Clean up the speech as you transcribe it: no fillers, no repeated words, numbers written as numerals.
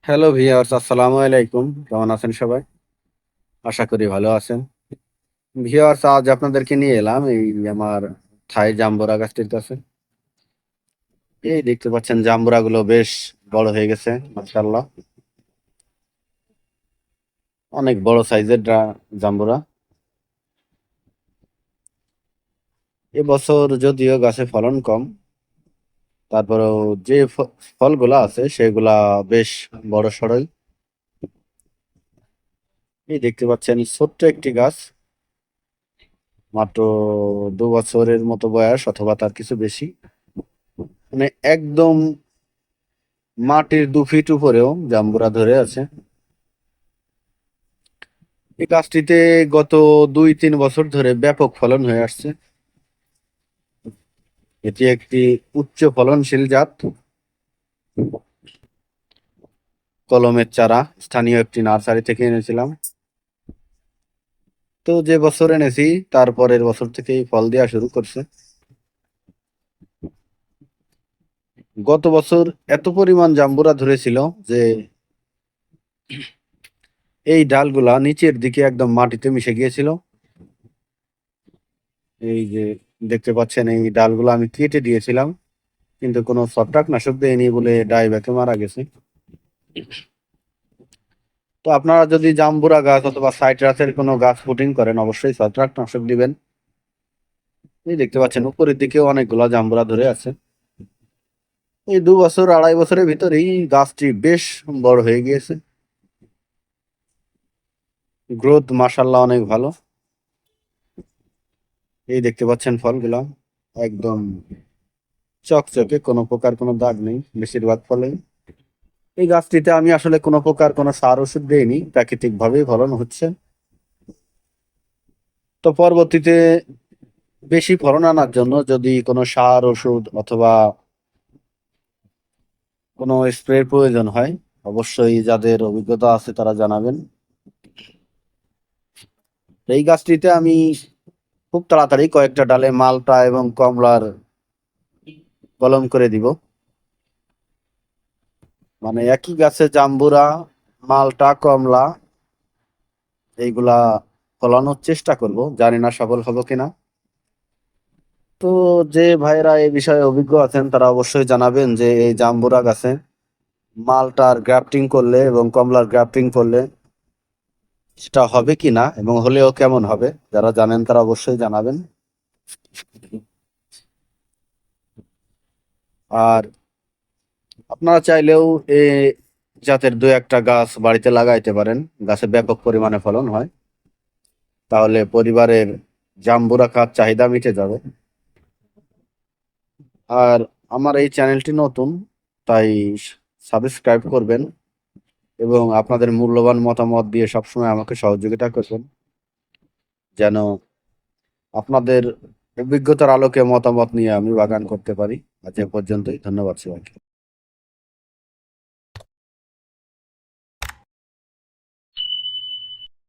Hello viewers, আসসালামু আলাইকুম। কেমন আছেন সবাই? আশা করি ভালো আছেন। ভিউয়ার্স, আজ আপনাদেরকে নিয়ে এলাম এই আমার থাই জাম্বুরা গাছটির কাছে। এই দেখতে পাচ্ছেন জাম্বুরা গুলো বেশ বড় হয়ে গেছে, মাশাআল্লাহ। অনেক বড় সাইজের জাম্বুরা। এবছর যদিও গাছে ফলন কম, তারপরেও যে ফলগুলা আছে সেগুলা বেশ বড় সড়ই। এই দেখতে পাচ্ছেন ছোট্ট একটি গাছ, মাত্র 2 বছরের মতো বয়স অথবা তার কিছু বেশি। মানে একদম মাটির 2 ফিট উপরেও জাম্বুরা ধরে আছে। এই গাছটিতে গত 2-3 বছর ধরে ব্যাপক ফলন হয়ে আসছে। এটি একটি উচ্চ ফলনশীল জাত। কলমের চারা স্থানীয় একটি নার্সারি থেকে এনেছিলাম। তো যে বছর এনেছি তার পরের বছর থেকেই ফল দেওয়া শুরু করছে। গত বছর এত পরিমাণ জাম্বুরা ধরেছিল যে এই ডালগুলা নিচের দিকে একদম মাটিতে মিশে গিয়েছিল। এই যে দেখতে পাচ্ছেন, এই ডালগুলো আমি কেটে দিয়েছিলাম, কিন্তু কোনো ছত্রাকনাশক দেয়নি বলে ডাইব্যাকে মারা গেছে। তো আপনারা যদি জাম্বুরা গাছ অথবা সাইট্রাসের কোনো গাছ পুটিং করেন, অবশ্যই ছত্রাকনাশক দিবেন। এই দেখতে পাচ্ছেন উপরের দিকেও অনেকগুলা জাম্বুরা ধরে আছে। এই 2 বছর 2.5 বছরের ভিতরেই গাছটি বেশ বড় হয়ে গিয়েছে। গ্রোথ মাশাআল্লাহ অনেক ভালো। এই দেখতে পাচ্ছেন ফলগুলা একদম চকচকে, কোনো প্রকার কোনো দাগ নেই বেশিরভাগ ফলে। এই গাছটিতে আমি আসলে কোনো প্রকার কোনো সার ওষুধ দেইনি, প্রাকৃতিক ভাবেই ফলন হচ্ছে। তো পরবর্তীতে বেশি ফলন আনার জন্য যদি কোনো সার ওষুধ অথবা কোনো স্প্রের প্রয়োজন হয়, অবশ্যই যাদের অভিজ্ঞতা আছে তারা জানাবেন। এই গাছটিতে আমি খুব তাড়াতাড়ি কয়েকটা ডালে মালটা এবং কমলার কলম করে দিব। মানে একই গাছে জাম্বুরা, মালটা, কমলা এইগুলা ফলানোর চেষ্টা করব, জানি না সফল হবো কিনা। তো যে ভাইরা এই বিষয়ে অভিজ্ঞ আছেন তারা অবশ্যই জানাবেন যে এই জাম্বুরা গাছে মালটার গ্রাফটিং করলে এবং কমলার গ্রাফটিং করলে সেটা হবে কিনা, এবং হলেও কেমন হবে। যারা জানেন তারা অবশ্যই জানাবেন। আর আপনারা চাইলেও এই জাতের 2-1টা গাছ বাড়িতে লাগাইতে পারেন, গাছে ব্যাপক পরিমাণে ফলন হয়। তাহলে পরিবারের জাম্বুরা খাওয়ার চাহিদা মিটে যাবে। আর আমার এই চ্যানেলটি নতুন, তাই সাবস্ক্রাইব করবেন এবং আপনাদের মূল্যবান মতামত দিয়ে সবসময় আমাকে সহযোগিতা করবেন, যেন আপনাদের অভিজ্ঞতার আলোকে মতামত নিয়ে আমি বাগান করতে পারি। আজ এ পর্যন্তই, ধন্যবাদ সবাইকে।